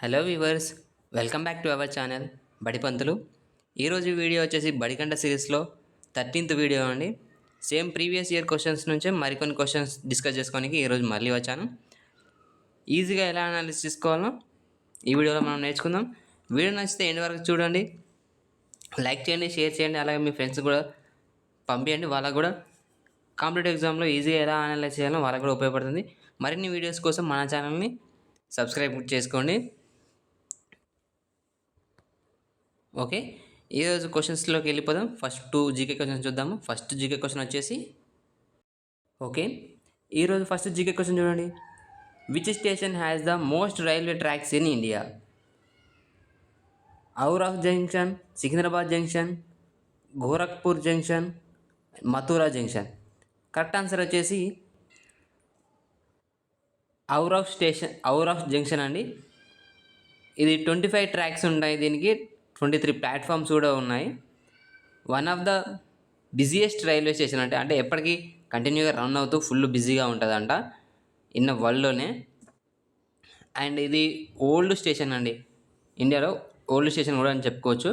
Hello viewers, welcome back to our channel Badipanthulu. ఈరోజు video వచ్చేసి బడికంట సిరీస్లో 13th వీడియో అండి. సేమ్ ప్రీవియస్ ఇయర్ క్వశ్చన్స్ నుంచే మరికొన్ని క్వశ్చన్స్ డిస్కస్ చేసుకోవడానికి ఈరోజు మళ్ళీ వచ్చాను. ఈజీగా ఎలా అనాలిసిస్ చేసుకోవాలో ఈ వీడియోలో మనం నేర్చుకుందాం. వీడియో నచ్చితే ఎండ్ వరకు చూడండి, లైక్ చేయండి, షేర్ చేయండి, అలాగే మీ ఫ్రెండ్స్ కూడా పంపించండి. వాళ్ళకు కూడా కాంపిటేటివ్ ఎగ్జామ్లో ఈజీగా ఎలా అనలైజ్ చేయాలో వాళ్ళకు కూడా ఉపయోగపడుతుంది. మరిన్ని వీడియోస్ కోసం మన ఛానల్ని సబ్స్క్రైబ్ చేసుకోండి. ఓకే, ఈరోజు క్వశ్చన్స్లోకి వెళ్ళిపోదాం. ఫస్ట్ 2 జీకే క్వశ్చన్స్ చూద్దాము. ఫస్ట్ జీకే క్వశ్చన్ వచ్చేసి ఓకే, ఈరోజు ఫస్ట్ జీకే క్వశ్చన్ చూడండి. Which station has the most railway tracks in India? Howrah junction, Secunderabad junction, Gorakhpur junction, Mathura junction. Correct answer వచ్చేసి ఔరాహ్ జంక్షన్ అండి. ఇది 25 ట్రాక్స్ ఉంటాయి, దీనికి 23 ప్లాట్ఫామ్స్ కూడా ఉన్నాయి. One of the busiest railway station అంటే ఎప్పటికీ కంటిన్యూగా రన్ అవుతూ ఫుల్ బిజీగా ఉంటుందంట ఇన్న వరల్డ్లోనే. అండ్ ఇది ఓల్డ్ స్టేషన్ అండి, ఇండియాలో ఓల్డ్ స్టేషన్ కూడా అని చెప్పుకోవచ్చు.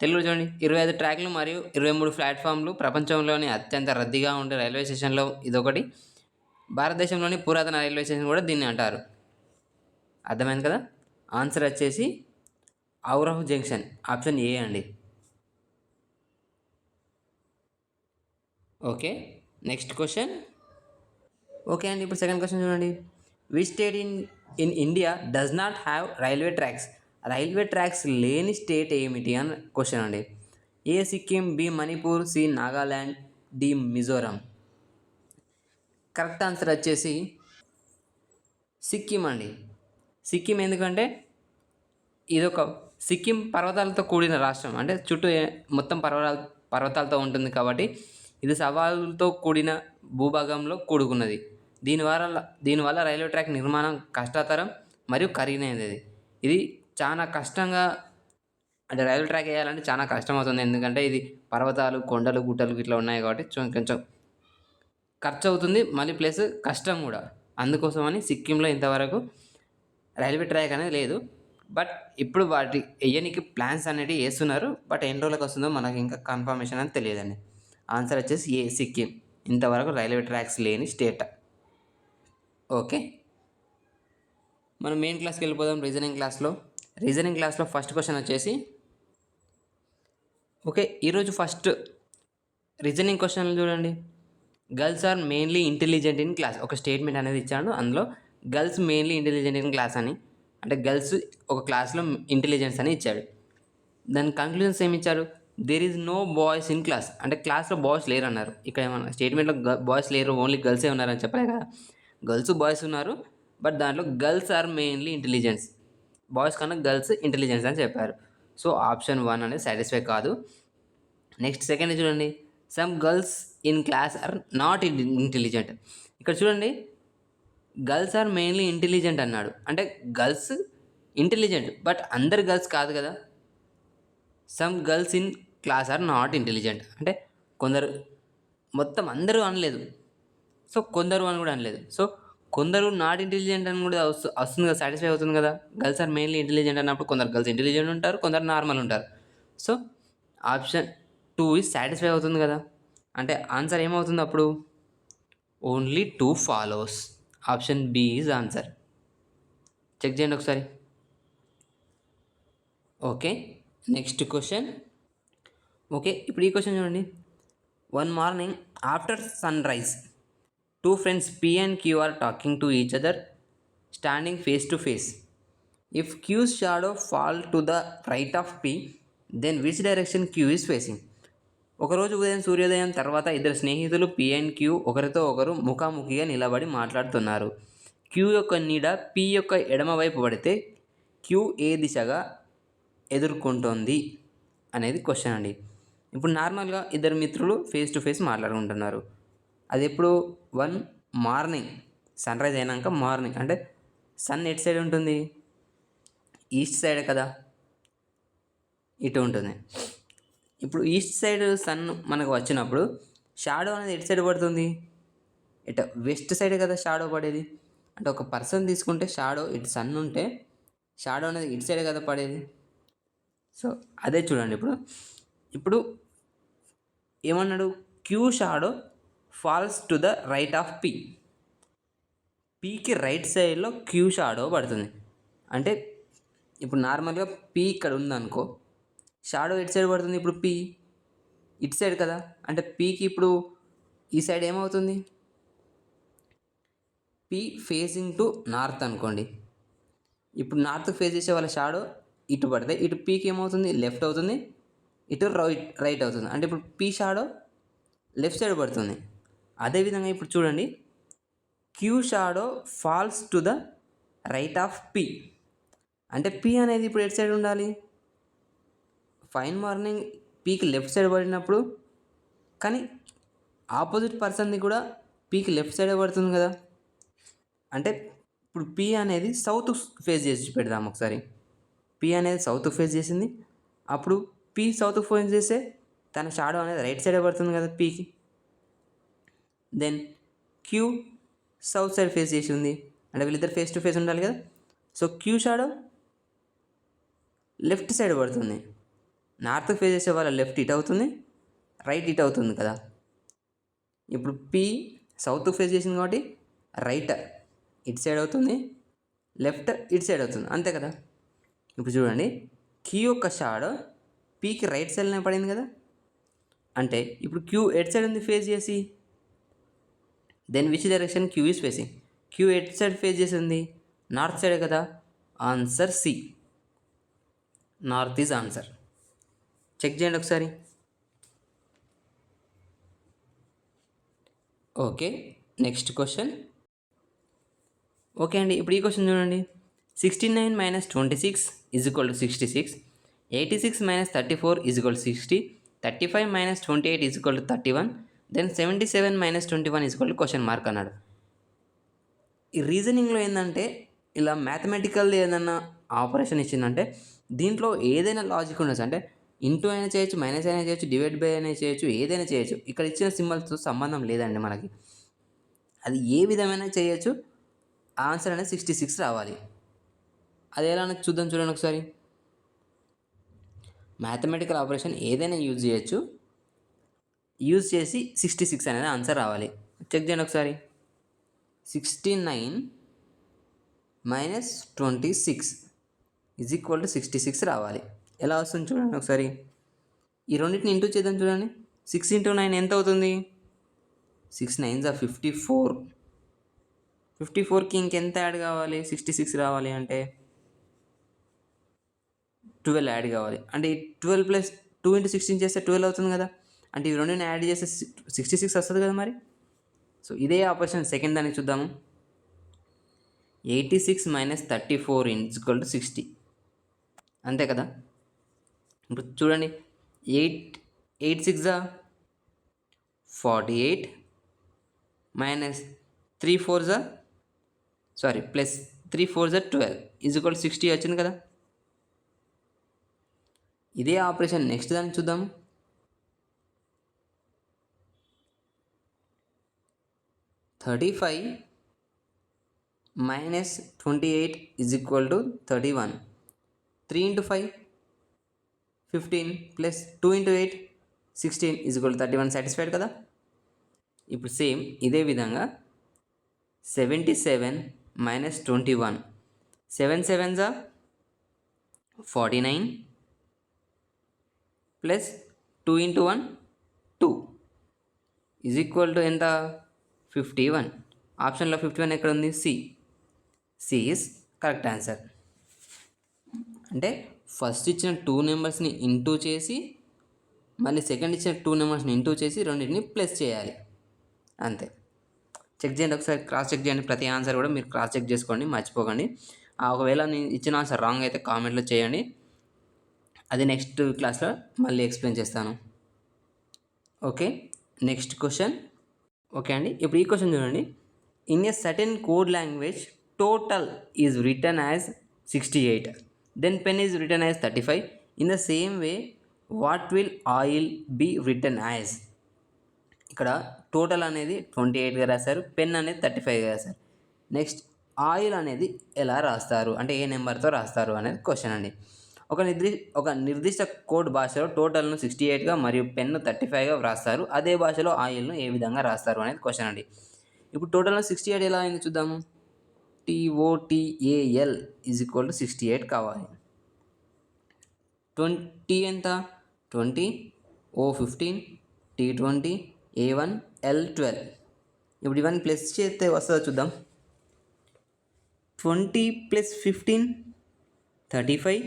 తెలుగులో చూడండి, 25 ట్రాక్లు మరియు 23 ప్లాట్ఫామ్లు, ప్రపంచంలోని అత్యంత రద్దీగా ఉండే రైల్వే స్టేషన్లో ఇదొకటి. భారతదేశంలోని పురాతన రైల్వే స్టేషన్ కూడా దీన్ని అంటారు. అర్థమైంది కదా? ఆన్సర్ వచ్చేసి ఔరాహ్ జంక్షన్, ఆప్షన్ ఏ అండి. Okay, next question. ఓకే అండి, ఇప్పుడు సెకండ్ క్వశ్చన్ చూడండి. Which state in India does not have railway tracks? Railway tracks లేని స్టేట్ ఏమిటి అని క్వశ్చన్ అండి. A Sikkim, B Manipur, C Nagaland, D Mizoram. Correct answer వచ్చేసి సిక్కిం అండి. సిక్కిం ఎందుకంటే ఇదొక సిక్కిం పర్వతాలతో కూడిన రాష్ట్రం, అంటే చుట్టూ మొత్తం పర్వతాలతో ఉంటుంది కాబట్టి ఇది సవాళ్ళతో కూడిన భూభాగంలో కూడుకున్నది. దీనివల్ల రైల్వే ట్రాక్ నిర్మాణం కష్టతరం మరియు ఖరీదైనది. ఇది చాలా కష్టంగా, అంటే రైల్వే ట్రాక్ వేయాలంటే చాలా కష్టం అవుతుంది, ఎందుకంటే ఇది పర్వతాలు, కొండలు, గుట్టలు ఇట్లా ఉన్నాయి కాబట్టి కొంచెం ఖర్చు అవుతుంది, మళ్ళీ ప్లస్ కష్టం కూడా. అందుకోసమని సిక్కింలో ఇంతవరకు రైల్వే ట్రాక్ అనేది లేదు. బట్ ఇప్పుడు వాటి వేయనికి ప్లాన్స్ అనేవి వేస్తున్నారు. బట్ ఎన్ని రోజులకు వస్తుందో మనకి ఇంకా కన్ఫర్మేషన్ అని తెలియదండి. ఆన్సర్ వచ్చేసి ఏ సిక్కిం, ఇంతవరకు రైల్వే ట్రాక్స్ లేని స్టేట్. ఓకే, మనం మెయిన్ క్లాస్కి వెళ్ళిపోదాం. రీజనింగ్ క్లాస్లో ఫస్ట్ క్వశ్చన్ వచ్చేసి ఓకే, ఈరోజు ఫస్ట్ రీజనింగ్ క్వశ్చన్లు చూడండి. Girls are mainly intelligent in class. ఒక స్టేట్మెంట్ అనేది ఇచ్చాడు, అందులో girls mainly intelligent in class అని, అంటే గర్ల్స్ ఒక క్లాస్లో ఇంటెలిజెన్స్ అని ఇచ్చాడు. దాని కంక్లూజన్స్ ఏమి ఇచ్చారు? There is no boys in class, అంటే క్లాస్లో బాయ్స్ లేరు అన్నారు. ఇక్కడ ఏమన్నా స్టేట్మెంట్లో బాయ్స్ లేరు, ఓన్లీ గర్ల్సే ఉన్నారని చెప్పలే కదా. గర్ల్స్ బాయ్స్ ఉన్నారు, బట్ దాంట్లో girls are mainly intelligence, boys కన్నా గర్ల్స్ ఇంటెలిజెన్స్ అని చెప్పారు. సో ఆప్షన్ 1 అనేది సాటిస్ఫై కాదు. నెక్స్ట్ సెకండ్ చూడండి. Some girls in class are not intelligent. ఇక్కడ చూడండి, గర్ల్స్ ఆర్ మెయిన్లీ ఇంటెలిజెంట్ అన్నాడు, అంటే గర్ల్స్ ఇంటెలిజెంట్, బట్ అందరు గర్ల్స్ కాదు కదా. Some girls in class are not intelligent అంటే కొందరు, మొత్తం అందరూ అనలేదు. సో కొందరు అని కూడా అనలేదు. సో కొందరు నాట్ ఇంటెలిజెంట్ అని కూడా వస్తుంది కదా, సాటిస్ఫై అవుతుంది కదా. గర్ల్స్ ఆర్ మెయిన్లీ ఇంటెలిజెంట్ అన్నప్పుడు కొందరు గర్ల్స్ ఇంటెలిజెంట్ ఉంటారు, కొందరు నార్మల్ ఉంటారు. సో ఆప్షన్ 2 ఈజ్ సాటిస్ఫై అవుతుంది కదా. అంటే ఆన్సర్ ఏమవుతుంది అప్పుడు? Only 2 follows. Option B is answer. Check చేయండి ఒకసారి. Okay, next question. ఓకే, ఇప్పుడు ఈ క్వశ్చన్ చూడండి. One morning after sunrise, 2 friends P and Q are talking to each other, standing face to face. If Q's shadow fall to the right of P, then which direction Q is facing? ఒకరోజు ఉదయం సూర్యోదయం తర్వాత ఇద్దరు స్నేహితులు P and Q ఒకరితో ఒకరు ముఖాముఖిగా నిలబడి మాట్లాడుతున్నారు. Q యొక్క నీడ P యొక్క ఎడమ వైపు పడితే Q ఏ దిశగా ఎదుర్కొంటోంది అనేది క్వశ్చన్ అండి. ఇప్పుడు నార్మల్గా ఇద్దరు మిత్రులు ఫేస్ టు ఫేస్ మాట్లాడుకుంటున్నారు. అది ఎప్పుడు? మార్నింగ్, సన్ రైజ్ అయినాక మార్నింగ్, అంటే సన్ ఎటు సైడ్ ఉంటుంది? ఈస్ట్ సైడ్ కదా, ఇటు ఉంటుంది. ఇప్పుడు ఈస్ట్ సైడ్ సన్ మనకు వచ్చినప్పుడు షాడో అనేది ఎటు సైడ్ పడుతుంది? వెస్ట్ సైడ్ కదా షాడో పడేది. అంటే ఒక పర్సన్ తీసుకుంటే షాడో ఇటు సన్ ఉంటే షాడో అనేది ఇటు సైడే కదా పడేది. సో అదే చూడండి ఇప్పుడు ఏమన్నాడు, Q shadow falls to the right of P. పీకి రైట్ సైడ్లో క్యూ షాడో పడుతుంది. అంటే ఇప్పుడు నార్మల్గా పీ ఇక్కడ ఉందనుకో, షాడో ఇటు సైడ్ పడుతుంది. ఇప్పుడు పీ ఇటు సైడ్ కదా, అంటే పీకి ఇప్పుడు ఈ సైడ్ ఏమవుతుంది, పీ ఫేసింగ్ టు నార్త్ అనుకోండి. ఇప్పుడు నార్త్ ఫేస్ చేసే వాళ్ళ షాడో ఇటు పడితే ఇటు పీకి ఏమవుతుంది, లెఫ్ట్ అవుతుంది, ఇటు రైట్ అవుతుంది. అంటే ఇప్పుడు పీ షాడో లెఫ్ట్ సైడ్ పడుతుంది. అదేవిధంగా ఇప్పుడు చూడండి, Q shadow falls to the right of P. అంటే పీ అనేది ఇప్పుడు ఎటు సైడ్ ఉండాలి, ఫైన్ మార్నింగ్ పీకి లెఫ్ట్ సైడ్ పడినప్పుడు, కానీ ఆపోజిట్ పర్సన్ది కూడా పీకి లెఫ్ట్ సైడే పడుతుంది కదా. అంటే ఇప్పుడు పీ అనేది సౌత్ ఫేస్ చేసి పెడదాం ఒకసారి. పీ అనేది సౌత్ ఫేస్ చేసింది, అప్పుడు పీ సౌత్ ఫేస్ చేస్తే తన షాడో అనేది రైట్ సైడే పడుతుంది కదా పీకి. Then Q south side face చేసి ఉంది, అంటే వీళ్ళిద్దరు ఫేస్ టు ఫేస్ ఉండాలి కదా. So Q shadow left side పడుతుంది. నార్త్ ఫేస్ చేసే వాళ్ళ లెఫ్ట్ ఇటు అవుతుంది, రైట్ ఇటు అవుతుంది కదా. ఇప్పుడు పీ సౌత్ ఫేస్ చేసింది కాబట్టి రైట్ ఇటు సైడ్ అవుతుంది, లెఫ్ట్ ఇటు సైడ్ అవుతుంది, అంతే కదా. ఇప్పుడు చూడండి, క్యూ యొక్క షాడో పీకి రైట్ సైడ్లోనే పడింది కదా. అంటే ఇప్పుడు క్యూ ఎట్ సైడ్ ఉంది ఫేస్ చేసి, then which direction Q is facing. Q ఎట్ సైడ్ ఫేస్ చేసి ఉంది, నార్త్ సైడ్ కదా. Answer C, north is answer. Check చేయండి ఒకసారి. Okay, next question. ఓకే అండి, ఇప్పుడు ఈ క్వశ్చన్ చూడండి. 69 - 26 = 66, 86 - 34 = 60, 35 - 28 = 31, దెన్ 77 - 21 క్వశ్చన్ మార్క్ అన్నాడు. ఈ రీజనింగ్లో ఏంటంటే, ఇలా మ్యాథమెటికల్ ఏదైనా ఆపరేషన్ ఇచ్చిందంటే దీంట్లో ఏదైనా లాజిక్ ఉండొచ్చు. అంటే ఇంటూ అయినా చేయొచ్చు, మైనస్ అయినా చేయొచ్చు, డివైడ్ బై అయినా చేయొచ్చు, ఏదైనా చేయొచ్చు. ఇక్కడ ఇచ్చిన సింబల్తో సంబంధం లేదండి మనకి. అది ఏ విధమైన చేయొచ్చు, ఆన్సర్ అనేది 66 రావాలి. అది ఎలా చూద్దాం చూడండి ఒకసారి. మ్యాథమెటికల్ ఆపరేషన్ ఏదైనా యూజ్ చేయొచ్చు, యూజ్ చేసి 66 అనేది ఆన్సర్ రావాలి. చెక్ చేయండి ఒకసారి. 69 - 26 = 66 రావాలి. ఎలా వస్తుంది చూడండి ఒకసారి. ఈ రెండింటిని ఇంటూ చేద్దాం చూడండి. 6 × 9 ఎంత అవుతుంది, 6 × 9 = 54. 54కి ఇంకెంత యాడ్ కావాలి, 66 రావాలి అంటే 12 యాడ్ కావాలి. అంటే 12 + 2 × 16 చేస్తే 12 అవుతుంది కదా. అంటే ఈ రెండుని యాడ్ చేస్తే 66 వస్తుంది కదా మరి. సో ఇదే ఆపరేషన్ సెకండ్ దానికి చూద్దాము. 86 - 34 = 60, అంతే కదా. ఇప్పుడు చూడండి, 8 6 = 48 -3 4 +3 4 = 12 60 వచ్చింది కదా. ఇదే ఆపరేషన్ నెక్స్ట్ దాన్ని చూద్దాము. 35 - 28 = 31. 3 × 5 15 + 2 × 8 16 = 31. సాటిస్ఫైడ్ కదా. ఇప్పుడు సేమ్ ఇదే విధంగా 77 - 21, 7 7 = 49 + 2 × 1 2 ఎంత, 51. ఆప్షన్లో 51 ఎక్కడ ఉంది, సి ఈజ్ కరెక్ట్ ఆన్సర్. అంటే ఫస్ట్ ఇచ్చిన 2 నెంబర్స్ని ఇంటూ చేసి, మళ్ళీ సెకండ్ ఇచ్చిన 2 నెంబర్స్ని ఇంటూ చేసి రెండింటిని ప్లస్ చేయాలి, అంతే. చెక్ చేయండి ఒకసారి, క్రాస్ చెక్ చేయండి. ప్రతి ఆన్సర్ కూడా మీరు క్రాస్ చెక్ చేసుకోండి, మర్చిపోకండి. ఒకవేళ నేను ఇచ్చిన ఆన్సర్ రాంగ్ అయితే కామెంట్లో చేయండి, అది నెక్స్ట్ క్లాస్లో మళ్ళీ ఎక్స్ప్లెయిన్ చేస్తాను. Okay, next question. ఓకే అండి, ఇప్పుడు ఈ క్వశ్చన్ చూడండి. In a certain code language total is return as 68, then pen is return as 35. In the same way what will oil be return as. ఇక్కడ total అనేది 28గా రాశారు, pen అనేది 35గా రాశారు. నెక్స్ట్ ఆయిల్ అనేది ఎలా రాస్తారు, అంటే ఏ నెంబర్తో రాస్తారు అనేది క్వశ్చన్ అండి. ఒక నిర్దిష్ట కోడ్ భాషలో టోటల్ను 68గా మరియు పెన్ను 35గా వ్రాస్తారు. అదే భాషలో ఆయిల్ను ఏ విధంగా రాస్తారు అనేది క్వశ్చన్ అండి. ఇప్పుడు టోటల్ను 68 ఎలా అయింది చూద్దాము. TOTAL ఈజ్ ఈక్వల్ టు 68 కావాలి. 20 ఎంత? 20, O15, T20, A1, L12. ఇప్పుడు ఇవన్నీ ప్లస్ చేస్తే వస్తుందో చూద్దాం. 20 + 15 35,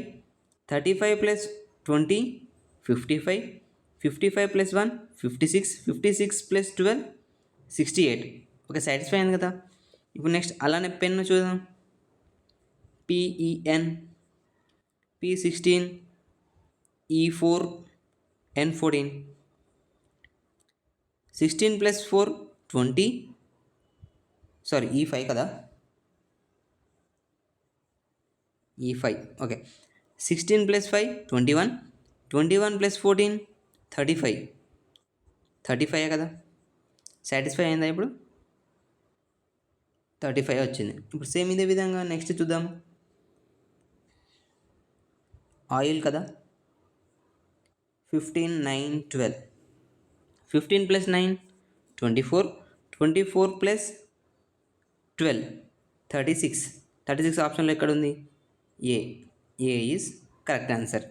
35 + 20 55, 55 + 1 56, 56 + 12 68. ఓకే, సాటిస్ఫై అయింది కదా. ఇప్పుడు నెక్స్ట్ అలానే పెన్ను చూద్దాం. PEN, P16, E4, N14. 16 + 4 20, sorry E5 కదా, E5. ఓకే, 16 + 5 21, 21 + 14 35, 35 కదా. సాటిస్ఫై అయిందా? ఇప్పుడు 35 వచ్చింది. ఇప్పుడు సేమ్ ఇదే విధంగా నెక్స్ట్ చూద్దాం. ఆయిల్ కదా, 15 9 12, 15 + 9 24, 24 + 12 36, 36 ఆప్షన్లో ఎక్కడ ఉంది? ఏ ఈజ్ కరెక్ట్ ఆన్సర్.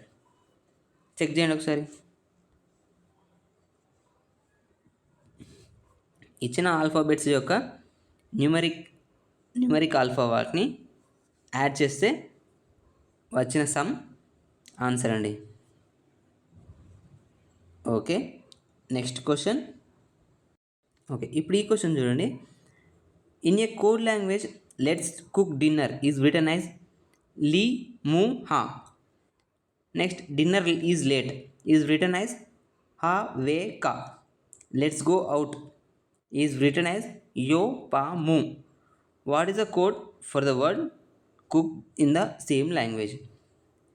చెక్ చేయండి ఒకసారి. ఇచ్చిన ఆల్ఫాబెట్స్ యొక్క న్యూమరిక్ ఆల్ఫాబెట్ని యాడ్ చేస్తే వచ్చిన సమ్ ఆన్సర్ అండి. Okay, next question. ఓకే, ఇప్పుడు ఈ క్వశ్చన్ చూడండి. In a code language let's cook dinner is written as లీ మూ హా. Next dinner is late is written as హా వే కా. Let's go out is written as యో పా మూ. What is the code for the word cook in the same language?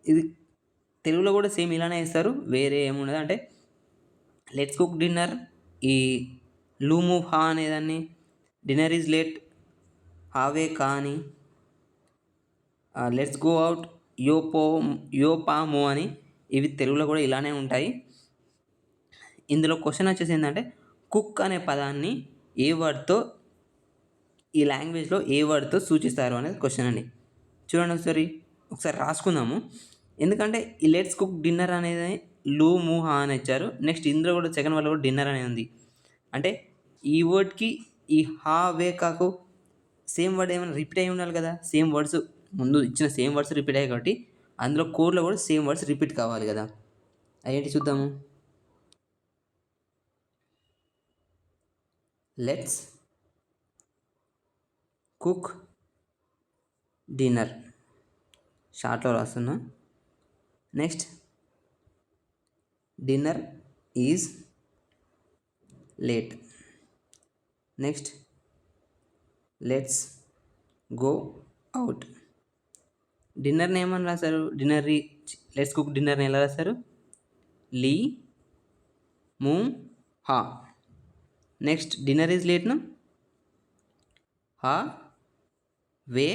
ఇది తెలుగులో కూడా సేమ్ ఇలానే ఇస్తారు, వేరే ఏమున్నది అంటే లెట్స్ కుక్ డిన్నర్ ఈ లూ మూవ్ హా అనేదాన్ని, డిన్నర్ ఈజ్ లేట్ హావే కా అని, లెట్స్ గో అవుట్ యో పా మో అని, ఇవి తెలుగులో కూడా ఇలానే ఉంటాయి. ఇందులో క్వశ్చన్ వచ్చేసి ఏంటంటే కుక్ అనే పదాన్ని ఏ వర్డ్తో, ఈ లాంగ్వేజ్లో ఏ వర్డ్తో సూచిస్తారు అనేది క్వశ్చన్ అండి. చూడండి ఒకసారి రాసుకుందాము. ఎందుకంటే ఈ లెట్స్ కుక్ డిన్నర్ అనేది లూ మూ హా అని ఇచ్చారు. నెక్స్ట్ ఇందులో కూడా సెకండ్ వర్డ్లో కూడా డిన్నర్ అనేది ఉంది. అంటే ఈ వర్డ్కి ఈ హా వే కాకు సేమ్ వర్డ్ ఏమైనా రిపీట్ అయి ఉండాలి కదా. సేమ్ వర్డ్స్ ముందు ఇచ్చిన సేమ్ వర్డ్స్ రిపీట్ అయ్యాయి కాబట్టి అందులో కోడ్లో కూడా సేమ్ వర్డ్స్ రిపీట్ కావాలి కదా. అయ్యేంటి చూద్దాము. లెట్స్ కుక్ డిన్నర్ షార్ట్లో రాస్తున్నా. Next dinner is late. Next let's go out. డిన్నర్ని ఏమని రాశారు? లెట్స్ కుక్ డిన్నర్ని ఎలా రాశారు? లీ మూ హా. నెక్స్ట్ డిన్నర్ ఈజ్ లేట్ను హా వే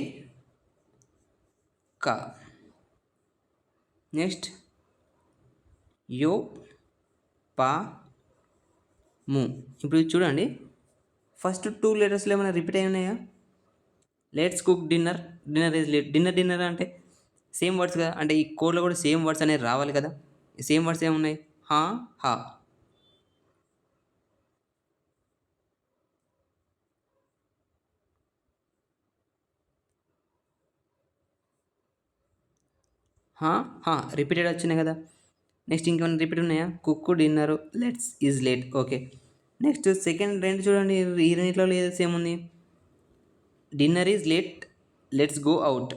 కా. నెక్స్ట్ యో పా ము. ఇప్పుడు చూడండి, ఫస్ట్ 2 లెటర్స్లో ఏమైనా రిపీట్ అయి ఉన్నాయా? Let's cook dinner, dinner is late, dinner అంటే సేమ్ వర్డ్స్ కదా. అంటే ఈ కోడ్లో కూడా సేమ్ వర్డ్స్ అనేది రావాలి కదా. సేమ్ వర్డ్స్ ఏమున్నాయి? హా హా. రిపీటెడ్ వచ్చినాయి కదా. నెక్స్ట్ ఇంకేమైనా రిపీట్ ఉన్నాయా? Cook dinner let's is late. Okay, next second రెండు చూడండి, ఈ రెండిట్లో లేదు సేమ్ ఉంది. Dinner is late let's go out.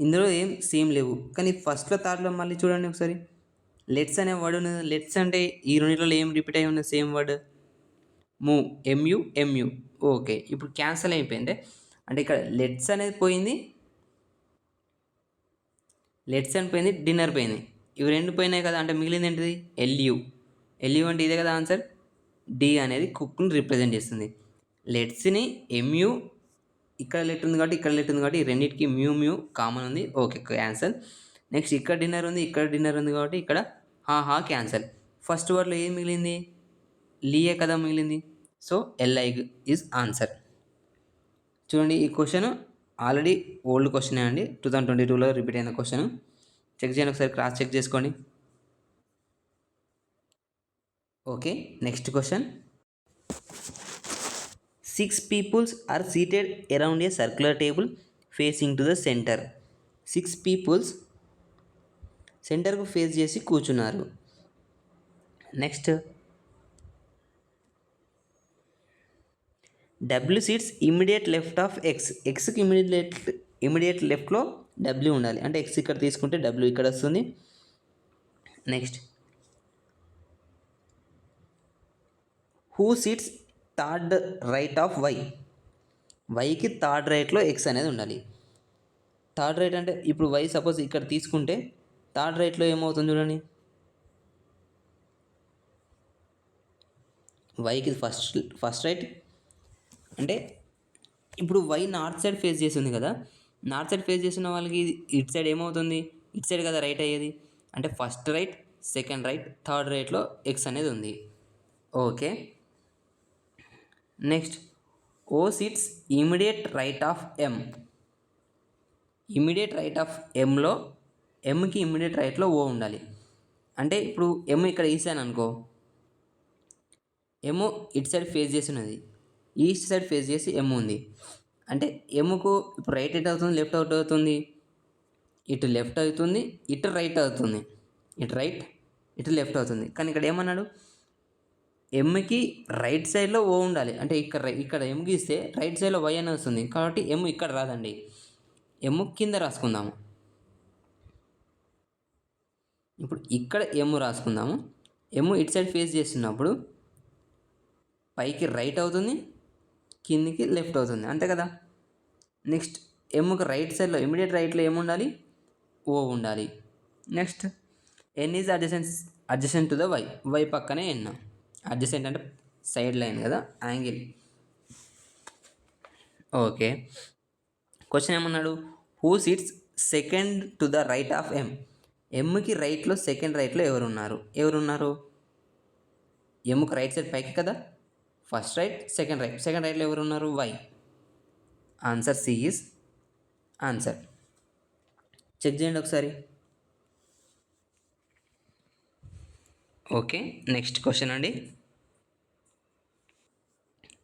ఇందులో ఏం సేమ్ లేవు. కానీ ఫస్ట్లో థర్డ్లో మళ్ళీ చూడండి ఒకసారి, లెట్స్ అనే వర్డ్ ఉన్నది. లెట్స్ అంటే ఈ రెండిట్లో ఏం రిపీట్ అయి ఉన్నది? సేమ్ వర్డ్ మూ, ఎంయు. ఓకే, ఇప్పుడు క్యాన్సల్ అయిపోయింది. అంటే ఇక్కడ లెట్స్ అనేది పోయింది, లెట్స్ అని పోయింది, డిన్నర్ పోయింది. ఇవి రెండు పోయినాయి కదా. అంటే మిగిలింది ఏంటిది? ఎల్యు అంటే ఇదే కదా ఆన్సర్. డి అనేది కుక్ని రిప్రజెంట్ చేస్తుంది. లెట్స్ని ఎంయు ఇక్కడ లెట్ ఉంది కాబట్టి ఇక్కడ లెట్ ఉంది కాబట్టి ఈ రెండింటికి మ్యూ మ్యూ కామన్ ఉంది. Okay, cancel. నెక్స్ట్ ఇక్కడ డిన్నర్ ఉంది, ఇక్కడ డిన్నర్ ఉంది కాబట్టి ఇక్కడ హా క్యాన్సల్. ఫస్ట్ వర్డ్లో ఏం మిగిలింది? లీయే కదా మిగిలింది. సో ఎల్ఐగ్ ఈజ్ ఆన్సర్. చూడండి, ఈ క్వశ్చన్ ఆల్రెడీ ఓల్డ్ క్వశ్చనే అండి, 2022లో రిపీట్ అయిన క్వశ్చన్. చెక్ చేయండి ఒకసారి, క్రాస్ చెక్ చేసుకోండి. Okay, next question. 6 peoples are seated around a circular table facing to the center. 6 peoples సెంటర్కు ఫేస్ చేసి కూర్చున్నారు. Next, W seats immediate left of X. ఎక్స్కి ఇమీడియట్ లెఫ్ట్లో డబ్ల్యూ ఉండాలి, అంటే ఎక్స్ ఇక్కడ తీసుకుంటే డబ్ల్యూ ఇక్కడ వస్తుంది. Next, who seats third right of Y. వైకి థర్డ్ రైట్లో ఎక్స్ అనేది ఉండాలి. థర్డ్ రైట్ అంటే ఇప్పుడు వై సపోజ్ ఇక్కడ తీసుకుంటే థర్డ్ రైట్లో ఏమవుతుంది చూడండి, వైకి ఫస్ట్ రైట్ అంటే ఇప్పుడు వై నార్త్ సైడ్ ఫేస్ చేస్తుంది కదా, నార్త్ సైడ్ ఫేస్ చేసిన వాళ్ళకి ఇటు సైడ్ ఏమవుతుంది, ఇటు సైడ్ కదా రైట్ అయ్యేది, అంటే first right, second right, third రైట్లో ఎక్స్ అనేది ఉంది. Okay, next, O sits immediate right of M. Immediate right of ఎంలో ఎంకి ఇమీడియట్ రైట్లో ఓ ఉండాలి. అంటే ఇప్పుడు ఎమ్ ఇక్కడ ఈసాను అనుకో, ఎమ్ ఇటు సైడ్ ఫేస్ చేసి ఉన్నది, ఈస్ట్ సైడ్ ఫేస్ చేసి ఎమ్ ఉంది, అంటే ఎమ్కు ఇప్పుడు రైట్ ఎట్ అవుతుంది, లెఫ్ట్ అవుట్ అవుతుంది, ఇటు లెఫ్ట్ అవుతుంది, ఇటు రైట్ అవుతుంది, ఇటు రైట్, ఇటు లెఫ్ట్ అవుతుంది. కానీ ఇక్కడ ఏమన్నాడు, ఎమ్కి రైట్ సైడ్లో ఓ ఉండాలి, అంటే ఇక్కడ ఎమ్ గీస్తే రైట్ సైడ్లో వై అని వస్తుంది, కాబట్టి ఎమ్ ఇక్కడ రాదండి, ఎమ్ కింద రాసుకుందాము. ఇప్పుడు ఇక్కడ ఎమ్ రాసుకుందాము. ఎమ్ ఇటు సైడ్ ఫేస్ చేస్తున్నప్పుడు పైకి రైట్ అవుతుంది, కిందికి లెఫ్ట్ అవుతుంది, అంతే కదా. నెక్స్ట్, ఎమ్కి రైట్ సైడ్లో ఇమీడియట్ రైట్లో ఏముండాలి, ఓ ఉండాలి. Next, N is adjacent to the Y. Y పక్కనే ఎన్. అడ్జసెంట్ అంటే సైడ్ లైన్ కదా, యాంగిల్. ఓకే, క్వశ్చన్ ఏమన్నాడు, who seats second to the right of M. ఎమ్కి రైట్లో సెకండ్ రైట్లో ఎవరున్నారు? ఎమ్కి రైట్ సైడ్ పైకి కదా, first right, second right, second రైట్లో ఎవరున్నారు, Y. Answer C is answer. Check చేయండి ఒకసారి. ఓకే, నెక్స్ట్ క్వశ్చన్ అండి.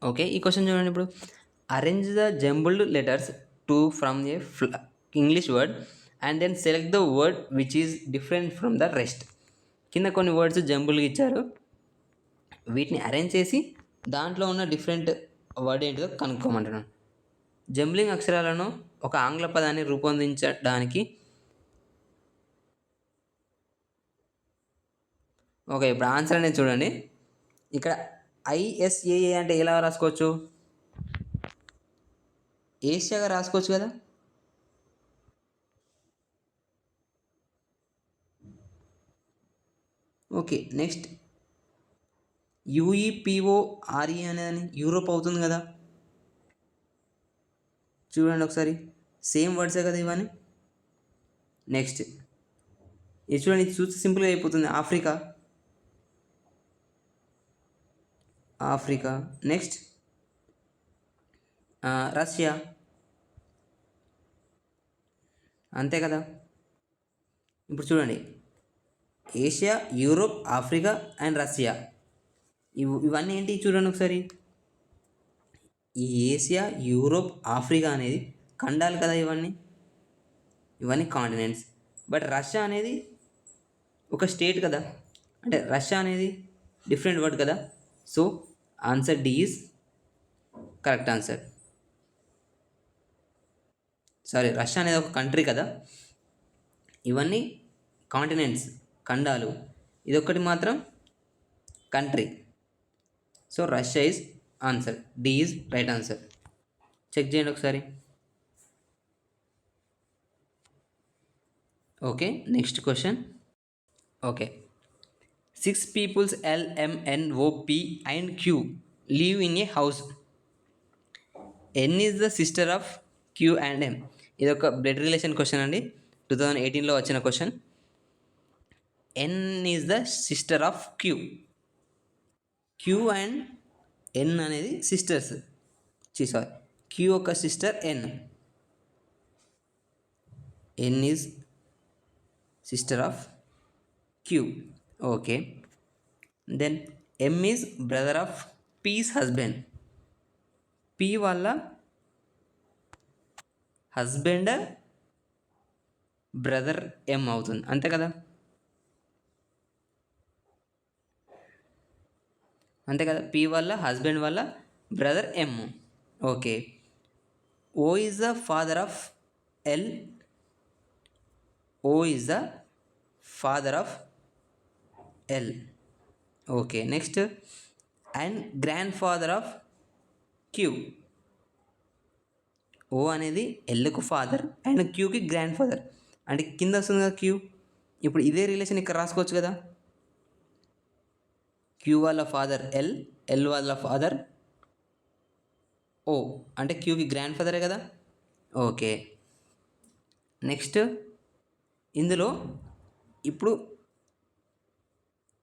ఓకే, ఈ క్వశ్చన్ చూడండి. ఇప్పుడు arrange the jumbled letters to from a English word and then select the word which is different from the rest. కింద కొన్ని words జంబుల్గా ఇచ్చారు, వీటిని అరేంజ్ చేసి దాంట్లో ఉన్న డిఫరెంట్ వర్డ్ ఏంటిదో కనుక్కోమంటున్నాను. జంబ్లింగ్ అక్షరాలను ఒక ఆంగ్ల పదాన్ని రూపొందించడానికి. ఓకే, ఇప్పుడు ఆన్సర్ అనేది చూడండి. ఇక్కడ ఐఎస్ఏఏ అంటే ఎలా రాసుకోవచ్చు, ఏషియాగా రాసుకోవచ్చు కదా. ఓకే, నెక్స్ట్, యూఈపిఓఆర్ఈ అనేది యూరోప్ అవుతుంది కదా. చూడండి ఒకసారి, సేమ్ వర్డ్సే కదా ఇవన్నీ. నెక్స్ట్, ఇది చూడండి, ఇది చూస్తే సింపుల్గా అయిపోతుంది, ఆఫ్రికా. నెక్స్ట్, రష్యా, అంతే కదా. ఇప్పుడు చూడండి, Asia, Europe, Africa and Russia, ఇవన్నీ ఏంటి చూడండి ఒకసారి. ఈ ఏషియా, యూరోప్, ఆఫ్రికా అనేది ఖండాలు కదా, ఇవన్నీ కాంటినెంట్స్. బట్ రష్యా అనేది ఒక స్టేట్ కదా, అంటే రష్యా అనేది డిఫరెంట్ వర్డ్ కదా. So answer D is correct answer. Sorry, Russia అనేది ఒక కంట్రీ కదా, ఇవన్నీ కాంటినెంట్స్, ఖండాలు, ఇదొక్కటి మాత్రం country. So Russia is answer, D is right answer. Check చేయండి ఒకసారి. Okay, next question. Okay, 6 peoples L, M, N, O, P and Q live in a house. N is the sister of Q and M. ఇది ఒక blood relation question అండి, 2018లో వచ్చిన క్వశ్చన్. N is the sister of Q. Q and N అనేది sisters. Sorry, Q ఒక sister N. N is sister of Q. Okay. Then M is brother of P's husband. P వాళ్ళ husband brother M అవుతుంది, అంతే కదా? అంతే కదా, P వాళ్ళ husband వాళ్ళ brother M. Okay. O is the father of L. O is the father of L. Okay. Next, and grand father of Q. O అనేది ఎల్కు ఫాదర్ అండ్ క్యూకి గ్రాండ్ ఫాదర్, అంటే కింద వస్తుంది కదా క్యూ. ఇప్పుడు ఇదే రిలేషన్ ఇక్కడ రాసుకోవచ్చు కదా. క్యూ వాళ్ళ ఫాదర్ ఎల్, ఎల్ వాళ్ళ ఫాదర్ ఓ, అంటే క్యూకి గ్రాండ్ ఫాదరే కదా. ఓకే. నెక్స్ట్, ఇందులో ఇప్పుడు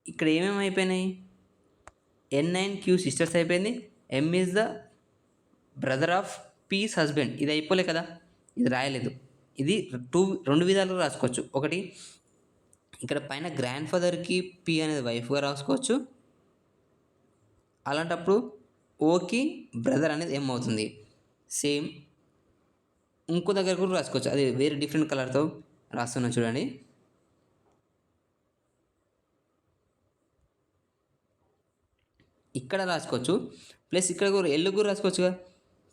ఇక్కడ ఏమేమి అయిపోయినాయి? ఎన్ అండ్ క్యూ సిస్టర్స్ అయిపోయింది. M is the brother of P's husband, ఇది అయిపోలే కదా, ఇది రాయలేదు. ఇది రెండు విధాలుగా రాసుకోవచ్చు. ఒకటి, ఇక్కడ పైన గ్రాండ్ ఫాదర్కి పీ అనేది వైఫ్గా రాసుకోవచ్చు. అలాంటప్పుడు ఓకి బ్రదర్ అనేది ఎం అవుతుంది. సేమ్ ఇంకో దగ్గర కూడా రాసుకోవచ్చు, అది వేరే డిఫరెంట్ కలర్తో రాస్తున్నా చూడండి. ఇక్కడ రాసుకోవచ్చు, ప్లస్ ఇక్కడ కూడా ఎల్ కూడా రాసుకోవచ్చు కదా.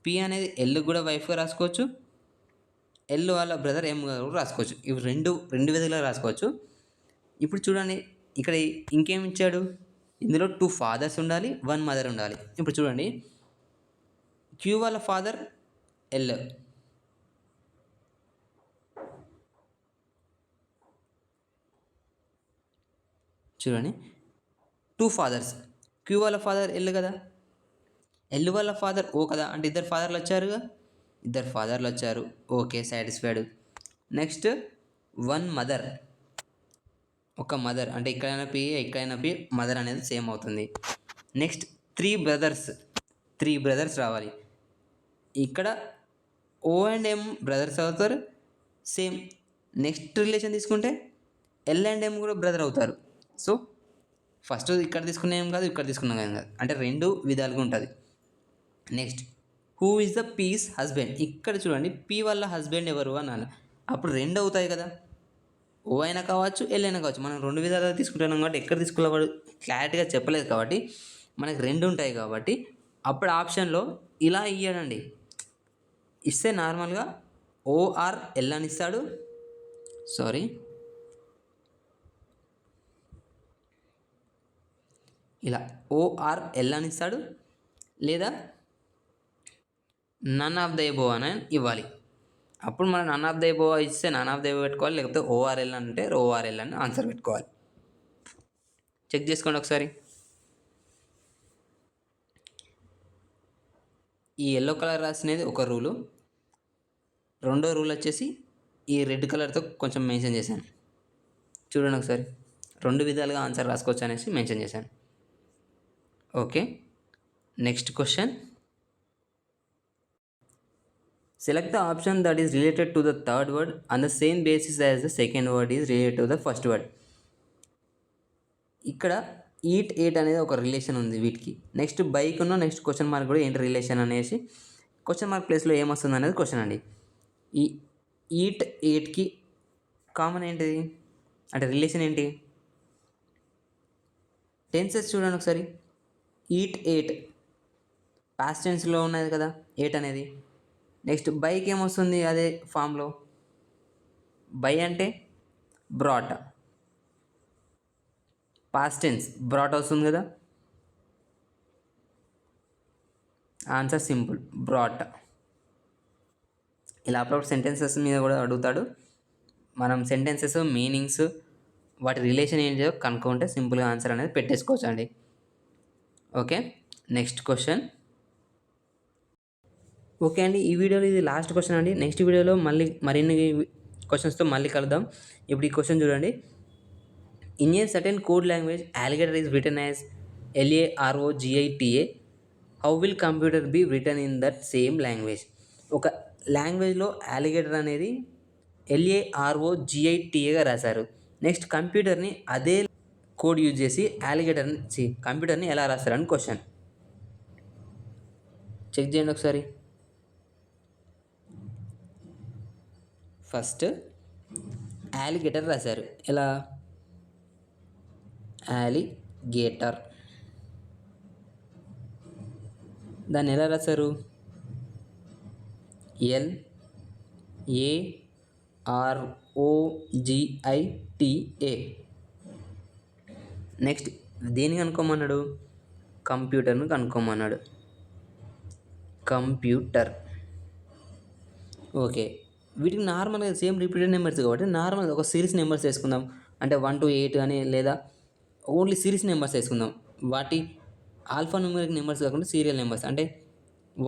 పి అనేది ఎల్ కూడా వైఫ్గా రాసుకోవచ్చు, ఎల్ వాళ్ళ బ్రదర్ ఎం కూడా రాసుకోవచ్చు. ఇవి రెండు విధాలుగా రాసుకోవచ్చు. ఇప్పుడు చూడండి, ఇక్కడ ఇంకేం ఇచ్చాడు, ఇందులో 2 ఫాదర్స్ ఉండాలి, 1 మదర్ ఉండాలి. ఇప్పుడు చూడండి, క్యూ వాళ్ళ ఫాదర్ ఎల్, చూడండి 2 ఫాదర్స్. క్యూ వాళ్ళ ఫాదర్ ఎల్ కదా, ఎల్ వాళ్ళ ఫాదర్ ఓ కదా, అంటే ఇద్దరు ఫాదర్లు వచ్చారుగా, ఇద్దరు ఫాదర్లు వచ్చారు. Okay, satisfied. నెక్స్ట్, 1 మదర్, ఒక మదర్, అంటే ఇక్కడైనా పి మదర్ అనేది సేమ్ అవుతుంది. నెక్స్ట్, 3 బ్రదర్స్ రావాలి. ఇక్కడ ఓ అండ్ ఎం బ్రదర్స్ అవుతారు, సేమ్. నెక్స్ట్ రిలేషన్ తీసుకుంటే ఎల్ అండ్ ఎం కూడా బ్రదర్ అవుతారు. సో ఫస్ట్ ఇక్కడ తీసుకున్న ఏం కాదు, ఇక్కడ తీసుకున్న ఏం కాదు, అంటే రెండు విధాలుగా ఉంటుంది. Next, who is the P's husband. ఇక్కడ చూడండి, పీ వాళ్ళ హస్బెండ్ ఎవరు అనాలి, అప్పుడు 2 అవుతాయి కదా. ఓ అయినా కావచ్చు, ఎల్ అయినా కావచ్చు. మనం 2 విధాలుగా తీసుకుంటున్నాం కాబట్టి ఎక్కడ తీసుకోవాలి క్లారిటీగా చెప్పలేదు కాబట్టి మనకు 2 ఉంటాయి కాబట్టి అప్పుడు ఆప్షన్లో ఇలా ఇయ్యాడండి. ఇస్తే నార్మల్గా ఓఆర్ ఎల్ అని ఇస్తాడు. సారీ, ఇలా ఓఆర్ ఎల్ అని ఇస్తాడు, లేదా నన్ ఆఫ్ ద ఎబోవ్ అని ఇవ్వాలి. అప్పుడు మనం నన్ ఆఫ్ ద ఎబోవ్ ఇస్తే నన్ ఆఫ్ ద ఎబోవ్ పెట్టుకోవాలి, లేకపోతే ఓఆర్ఎల్ అంటే ఓఆర్ఎల్ అని ఆన్సర్ పెట్టుకోవాలి. చెక్ చేసుకోండి ఒకసారి. ఈ ఎల్లో కలర్ రాసినది ఒక రూలు, రెండో రూల్ వచ్చేసి ఈ రెడ్ కలర్తో కొంచెం మెన్షన్ చేశాను. చూడండి ఒకసారి, 2 విధాలుగా ఆన్సర్ రాసుకోవచ్చు అనేసి మెన్షన్ చేశాను. Okay. Next question, select the option that is related to the third word on the same basis as the second word is related to the first word. ఇక్కడ ఈట్ అనేది ఒక రిలేషన్ ఉంది వీటికి. Next bike ఉన్న next question mark కూడా ఏంటి relation అనేసి, question mark ప్లేస్లో ఏమొస్తుంది అనేది క్వశ్చన్ అండి. ఈ ఈట్కి కామన్ ఏంటిది, అంటే రిలేషన్ ఏంటి? టెన్సెస్ చూడండి ఒకసారి. ఈట్ పాస్ట్ టెన్స్లో ఉన్నది కదా 8 అనేది. నెక్స్ట్ బైకి ఏమొస్తుంది అదే ఫామ్లో, బై అంటే బ్రాట్, పాస్ట్ టెన్స్ బ్రాట్ వస్తుంది కదా. Answer simple, brought. ఇలా అప్పుడప్పుడు సెంటెన్సెస్ మీద కూడా అడుగుతాడు. మనం సెంటెన్సెస్ మీనింగ్స్ వాటి రిలేషన్ ఏంటో కనుక్కుంటే సింపుల్గా ఆన్సర్ అనేది పెట్టేసుకోవచ్చు అండి. ఓకే. నెక్స్ట్ క్వశ్చన్, ఓకే అండి, ఈ వీడియోలో ఇది లాస్ట్ క్వశ్చన్ అండి. నెక్స్ట్ వీడియోలో మళ్ళీ మరిన్ని క్వశ్చన్స్తో మళ్ళీ కలుద్దాం. ఇప్పుడు ఈ క్వశ్చన్ చూడండి. In a certain code language alligator is written as LAROGITA. How will computer be written in that same language? ఒక లాంగ్వేజ్లో అలిగేటర్ అనేది LAROGITAగా రాశారు. నెక్స్ట్ కంప్యూటర్ని అదే కోడ్ యూజ్ చేసి కంప్యూటర్ని ఎలా రాస్తారని క్వశ్చన్. చెక్ చేయండి ఒకసారి. ఫస్ట్ అలిగేటర్ రాశారు. ఎలా? అలిగేటర్. దాన్ని ఎలా రాశారు? LAROGITA. నెక్స్ట్ దేనికి కనుక్కోమన్నాడు? కంప్యూటర్ను కనుక్కోమన్నాడు. కంప్యూటర్. ఓకే, వీటికి నార్మల్గా సేమ్ రిపీటెడ్ నెంబర్స్ కాబట్టి నార్మల్ ఒక సిరీస్ నెంబర్స్ వేసుకుందాం. అంటే 1 to 8 అని, లేదా ఓన్లీ సిరీస్ నెంబర్స్ వేసుకుందాం. వాటి ఆల్ఫా న్యూమరిక్ నెంబర్స్ కాకుండా సీరియల్ నెంబర్స్. అంటే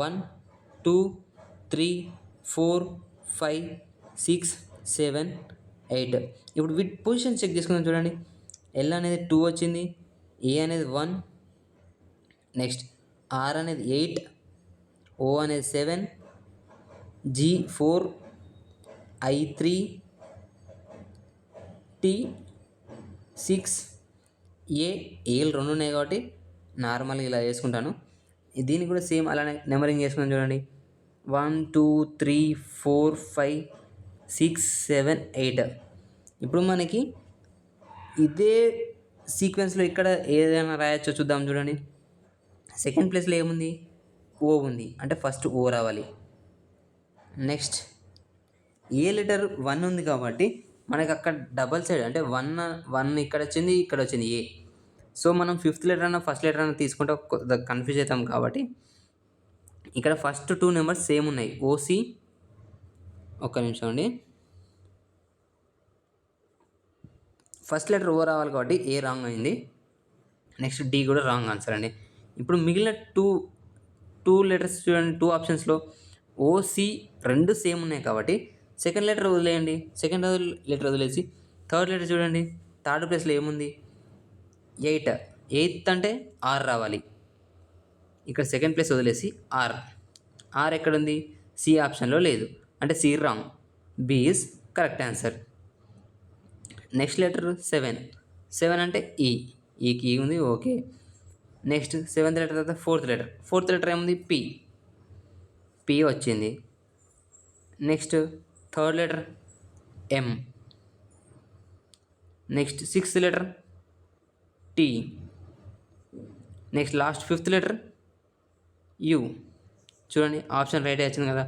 1 2 3 4 5 6 7 8. ఇప్పుడు వీటి పొజిషన్ చెక్ చేసుకుందాం. చూడండి, L అనేది 2 వచ్చింది, A అనేది 1, నెక్స్ట్ R అనేది 8, O అనేది 7, G 4, I 3, T 6, ఏలు 2 ఉన్నాయి కాబట్టి నార్మల్గా ఇలా వేసుకుంటాను. దీనికి కూడా సేమ్ అలానే నెంబరింగ్ చేసుకున్నాను. చూడండి, 1 2 3 4 5 6 7 8. ఇప్పుడు మనకి ఇదే సీక్వెన్స్లో ఇక్కడ ఏదైనా రాయొచ్చో చూద్దాం. చూడండి, సెకండ్ ప్లేస్లో ఏముంది? O ఉంది. అంటే ఫస్ట్ O రావాలి. నెక్స్ట్ ఏ లెటర్ 1 ఉంది కాబట్టి మనకి అక్కడ డబల్ సైడ్, అంటే 1 ఇక్కడ వచ్చింది, ఇక్కడ వచ్చింది A. సో మనం ఫిఫ్త్ లెటర్ అన్న ఫస్ట్ లెటర్ అన్న తీసుకుంటే కన్ఫ్యూజ్ అవుతాం కాబట్టి ఇక్కడ ఫస్ట్ 2 నెంబర్స్ సేమ్ ఉన్నాయి. OC. ఒక్క నిమిషం అండి. ఫస్ట్ లెటర్ O రావాలి కాబట్టి A రాంగ్ అయింది. నెక్స్ట్ D కూడా రాంగ్ ఆన్సర్ అండి. ఇప్పుడు మిగిలిన టూ లెటర్స్ చూడండి. 2 ఆప్షన్స్లో OC రెండు సేమ్ ఉన్నాయి కాబట్టి సెకండ్ లెటర్ వదిలేయండి. సెకండ్ లెటర్ వదిలేసి థర్డ్ లెటర్ చూడండి. థర్డ్ ప్లేస్లో ఏముంది? 8. 8th అంటే R రావాలి. ఇక్కడ సెకండ్ ప్లేస్ వదిలేసి R ఎక్కడుంది? C ఆప్షన్లో లేదు. అంటే C wrong. B is correct answer. Next letter 7 అంటే ఈకి ఈ ఉంది. ఓకే, నెక్స్ట్ 7th లెటర్ తర్వాత ఫోర్త్ లెటర్ ఏముంది? P వచ్చింది. Next third letter M. Next 6th letter T. Next last 5th letter U. చూడండి, ఆప్షన్ రైట్ వచ్చింది కదా.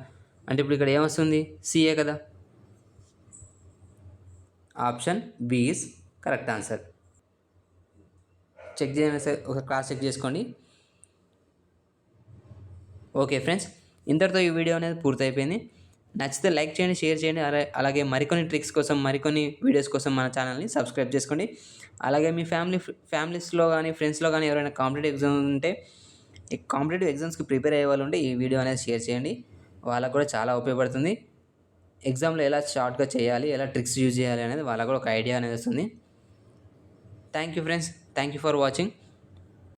అంటే ఇప్పుడు ఇక్కడ ఏమొస్తుంది? CA కదా. Option B is correct answer. Check చేయండి సార్, ఒక క్లాస్ చెక్ చేసుకోండి. ఓకే ఫ్రెండ్స్, ఇంతటితో ఈ వీడియో అనేది పూర్తయిపోయింది. నచ్చితే లైక్ చేయండి, షేర్ చేయండి. అలాగే మరికొన్ని ట్రిక్స్ కోసం, మరికొన్ని వీడియోస్ కోసం మన ఛానల్ని సబ్స్క్రైబ్ చేసుకోండి. అలాగే మీ ఫ్యామిలీస్లో కానీ ఫ్రెండ్స్లో కానీ ఎవరైనా కాంపిటేటివ్ ఎగ్జామ్స్ ఉంటే, ఈ కాంపిటేటివ్ ఎగ్జామ్స్కి ప్రిపేర్ అయ్యే వాళ్ళు ఉంటే ఈ వీడియో అనేది షేర్ చేయండి. వాళ్ళకు కూడా చాలా ఉపయోగపడుతుంది. ఎగ్జామ్లో ఎలా షార్ట్గా చేయాలి, ఎలా ట్రిక్స్ యూజ్ చేయాలి అనేది వాళ్ళకు కూడా ఒక ఐడియా అనేది వస్తుంది. Thank you friends, thank you for watching.